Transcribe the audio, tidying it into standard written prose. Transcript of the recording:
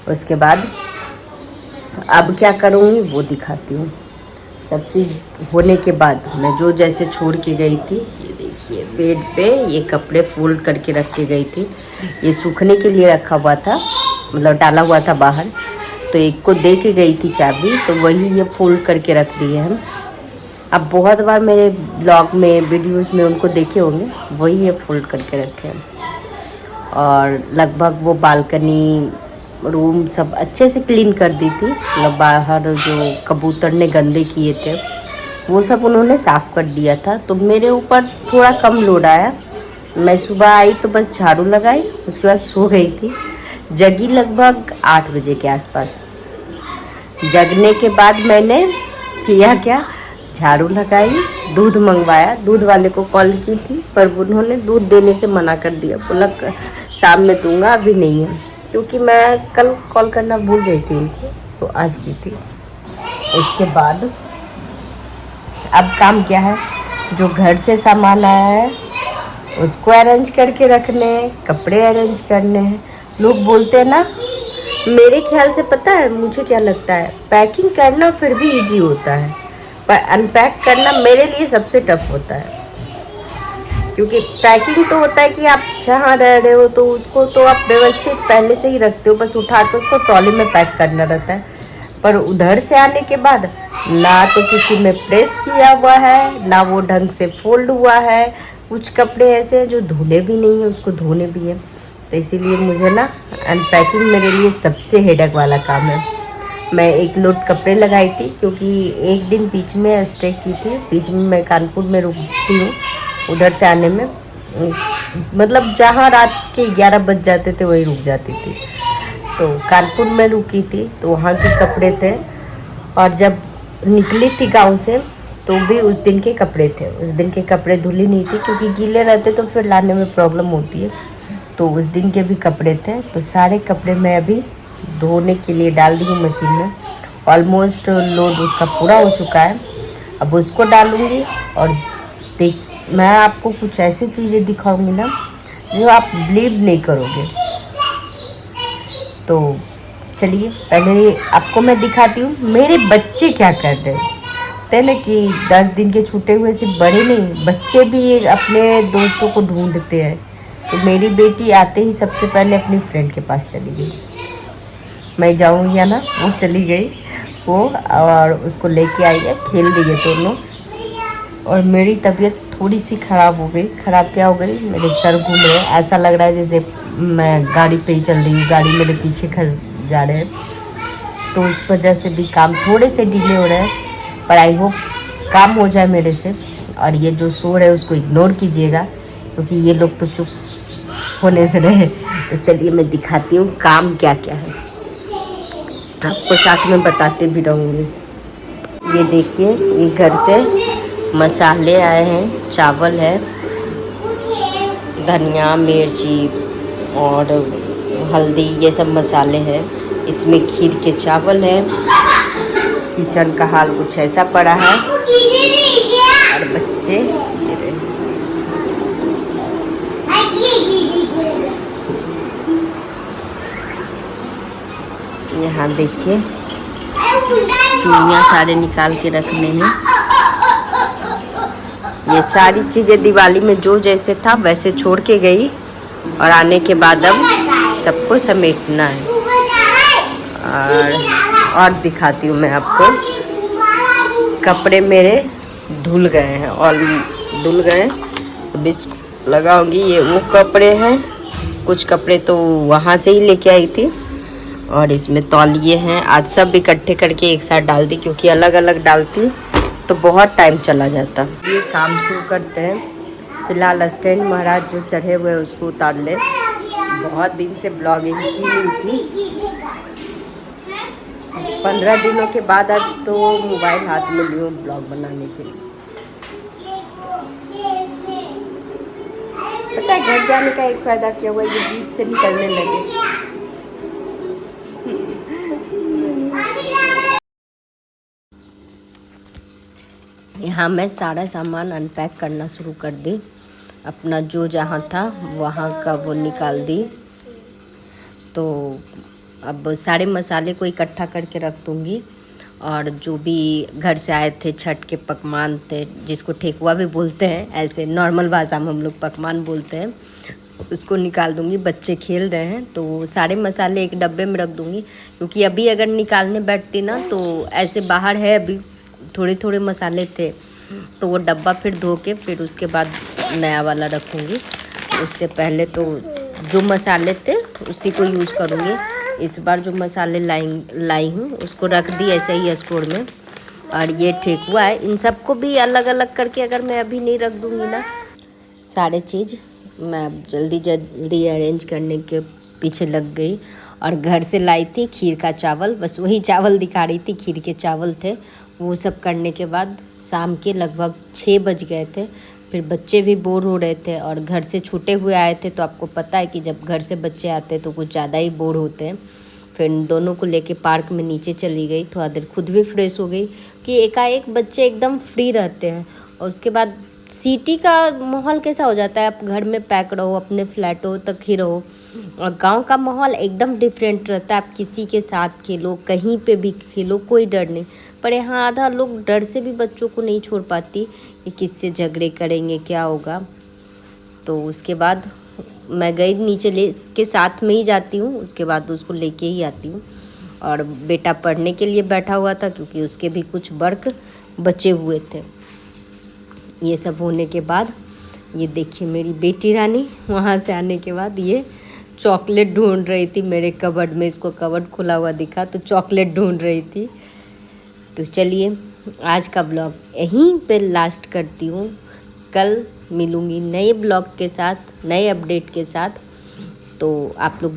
उसके बाद अब क्या करूँगी वो दिखाती हूँ। सब चीज़ होने के बाद मैं जो जैसे छोड़ के गई थी, ये देखिए बेड पे ये कपड़े फोल्ड करके रख के गई थी। ये सूखने के लिए रखा हुआ था, मतलब डाला हुआ था बाहर, तो एक को दे के गई थी चाबी, तो वही ये फोल्ड करके रख दिए हम। अब बहुत बार मेरे ब्लॉग में वीडियोज़ में उनको देखे होंगे, वही ये फोल्ड करके रखे हैं। और लगभग वो बालकनी रूम सब अच्छे से क्लीन कर दी थी, मतलब बाहर जो कबूतर ने गंदे किए थे वो सब उन्होंने साफ़ कर दिया था। तो मेरे ऊपर थोड़ा कम लोड आया। मैं सुबह आई तो बस झाड़ू लगाई, उसके बाद सो गई थी। जगी लगभग 8 बजे के आसपास। जगने के बाद मैंने किया क्या, झाड़ू लगाई, दूध मंगवाया, दूध वाले को कॉल की थी पर उन्होंने दूध देने से मना कर दिया, बोला शाम में दूंगा अभी नहीं है, क्योंकि मैं कल कॉल करना भूल गई थी उनको, तो आज की थी। उसके बाद अब काम क्या है, जो घर से सामान आया है उसको अरेंज करके रखने हैं, कपड़े अरेंज करने हैं। लोग बोलते हैं ना, मेरे ख्याल से पता है मुझे क्या लगता है, पैकिंग करना फिर भी इजी होता है, पर अनपैक करना मेरे लिए सबसे टफ होता है। क्योंकि पैकिंग तो होता है कि आप जहाँ रह रहे हो तो उसको तो आप व्यवस्थित पहले से ही रखते हो, बस उठा के उसको ट्रॉली में पैक करना रहता है। पर उधर से आने के बाद ना तो किसी में प्रेस किया हुआ है, ना वो ढंग से फोल्ड हुआ है। कुछ कपड़े ऐसे हैं जो धुले भी नहीं है, उसको धोने भी है। तो इसीलिए मुझे ना अनपैकिंग मेरे लिए सबसे हेडेक वाला काम है। मैं एक लोड कपड़े लगाई थी, क्योंकि एक दिन बीच में स्टे की थी, बीच में मैं कानपुर में रुकती हूँ, उधर से आने में मतलब जहाँ रात के 11 बज जाते थे वहीं रुक जाती थी। तो कानपुर में रुकी थी, तो वहाँ के कपड़े थे, और जब निकली थी गांव से तो भी उस दिन के कपड़े थे। उस दिन के कपड़े धुली नहीं थी, क्योंकि गीले रहते तो फिर लाने में प्रॉब्लम होती है। तो उस दिन के भी कपड़े थे, तो सारे कपड़े मैं अभी धोने के लिए डाल दी हूँ मशीन में। ऑलमोस्ट लोड उसका पूरा हो चुका है, अब उसको डालूँगी। और देख, मैं आपको कुछ ऐसी चीज़ें दिखाऊंगी ना जो आप बिलीव नहीं करोगे। तो चलिए पहले आपको मैं दिखाती हूँ मेरे बच्चे क्या कर रहे हैं। कहते हैं ना कि 10 दिन के छूटे हुए सिर्फ बड़े नहीं, बच्चे भी अपने दोस्तों को ढूंढते हैं। तो मेरी बेटी आते ही सबसे पहले अपनी फ्रेंड के पास चली गई। मैं जाऊँ या ना, वो चली गई वो, और उसको लेके आई है, खेल रही है दोनों। और मेरी तबीयत थोड़ी सी ख़राब हो गई। ख़राब क्या हो गई, मेरे सर घूम रहे, ऐसा लग रहा है जैसे मैं गाड़ी पे ही चल रही हूँ, गाड़ी मेरे पीछे खस जा रहे हैं। तो उस वजह से भी काम थोड़े से डिले हो रहे हैं, पर आई होप काम हो जाए मेरे से। और ये जो शोर है उसको इग्नोर कीजिएगा, क्योंकि ये लोग तो चुप होने से रहे। तो चलिए मैं दिखाती हूँ काम क्या क्या है, आपको साथ में बताते भी रहूँगी। ये देखिए, ये घर से मसाले आए हैं, चावल है, धनिया, मिर्ची और हल्दी, ये सब मसाले हैं। इसमें खीर के चावल है। किचन का हाल कुछ ऐसा पड़ा है। और बच्चे यहाँ देखिए, चूड़ियाँ सारे निकाल के रखने हैं। ये सारी चीज़ें दिवाली में जो जैसे था वैसे छोड़ के गई, और आने के बाद अब सबको समेटना है। और दिखाती हूँ मैं आपको, कपड़े मेरे धुल गए हैं, और धुल गए तो बिस लगाऊंगी। ये वो कपड़े हैं, कुछ कपड़े तो वहाँ से ही लेके आई थी, और इसमें तौलिए हैं। आज सब इकट्ठे करके एक साथ डाल दी, क्योंकि अलग अलग डालती तो बहुत टाइम चला जाता। ये काम शुरू करते हैं। फिलहाल स्टैंड महाराज जो चढ़े हुए हैं उसको उतार ले। बहुत दिन से ब्लॉगिंग की नहीं थी, 15 दिनों के बाद आज तो मोबाइल हाथ में ली हूँ ब्लॉग बनाने के लिए। पता है घर जाने का एक फ़ायदा क्या हुआ, ये बीच से निकलने लगे। यहाँ मैं सारा सामान अनपैक करना शुरू कर दी। अपना जो जहाँ था वहाँ का वो निकाल दी। तो अब सारे मसाले को इकट्ठा करके रख दूँगी। और जो भी घर से आए थे छठ के पकवान थे, जिसको ठेकुआ भी बोलते हैं, ऐसे नॉर्मल भाषा में हम लोग पकवान बोलते हैं, उसको निकाल दूँगी। बच्चे खेल रहे हैं तो सारे मसाले एक डब्बे में रख दूँगी, क्योंकि अभी अगर निकालने बैठती ना तो ऐसे बाहर है, अभी थोड़े थोड़े मसाले थे तो वो डब्बा फिर धो के फिर उसके बाद नया वाला रखूँगी। उससे पहले तो जो मसाले थे उसी को यूज़ करूँगी। इस बार जो मसाले लाई हूँ उसको रख दी ऐसे ही स्टोर में। और ये ठेकुआ है, इन सबको भी अलग अलग करके अगर मैं अभी नहीं रख दूँगी ना, सारे चीज़ मैं अब जल्दी जल्दी अरेंज करने के पीछे लग गई। और घर से लाई थी खीर का चावल, बस वही चावल दिखा रही थी, खीर के चावल थे। वो सब करने के बाद शाम के लगभग 6 बज गए थे। फिर बच्चे भी बोर हो रहे थे और घर से छूटे हुए आए थे, तो आपको पता है कि जब घर से बच्चे आते हैं तो कुछ ज़्यादा ही बोर होते हैं। फिर दोनों को लेके पार्क में नीचे चली गई, थोड़ा देर खुद भी फ्रेश हो गई कि एकाएक बच्चे एकदम फ्री रहते हैं। और उसके बाद सिटी का माहौल कैसा हो जाता है, आप घर में पैक रहो, अपने फ्लैटों तक ही रहो, और गांव का माहौल एकदम डिफरेंट रहता है। आप किसी के साथ खेलो, कहीं पे भी खेलो, कोई डर नहीं। पर यहाँ आधा लोग डर से भी बच्चों को नहीं छोड़ पाती कि किससे झगड़े करेंगे, क्या होगा। तो उसके बाद मैं गई नीचे, ले के साथ में ही जाती हूँ, उसके बाद उसको लेके ही आती हूँ। और बेटा पढ़ने के लिए बैठा हुआ था क्योंकि उसके भी कुछ वर्क बचे हुए थे। ये सब होने के बाद ये देखिए मेरी बेटी रानी वहाँ से आने के बाद ये चॉकलेट ढूंढ रही थी मेरे कबर्ड में। इसको कबर्ड खुला हुआ दिखा तो चॉकलेट ढूंढ रही थी। तो चलिए आज का ब्लॉग यहीं पे लास्ट करती हूँ। कल मिलूँगी नए ब्लॉग के साथ, नए अपडेट के साथ। तो आप लोग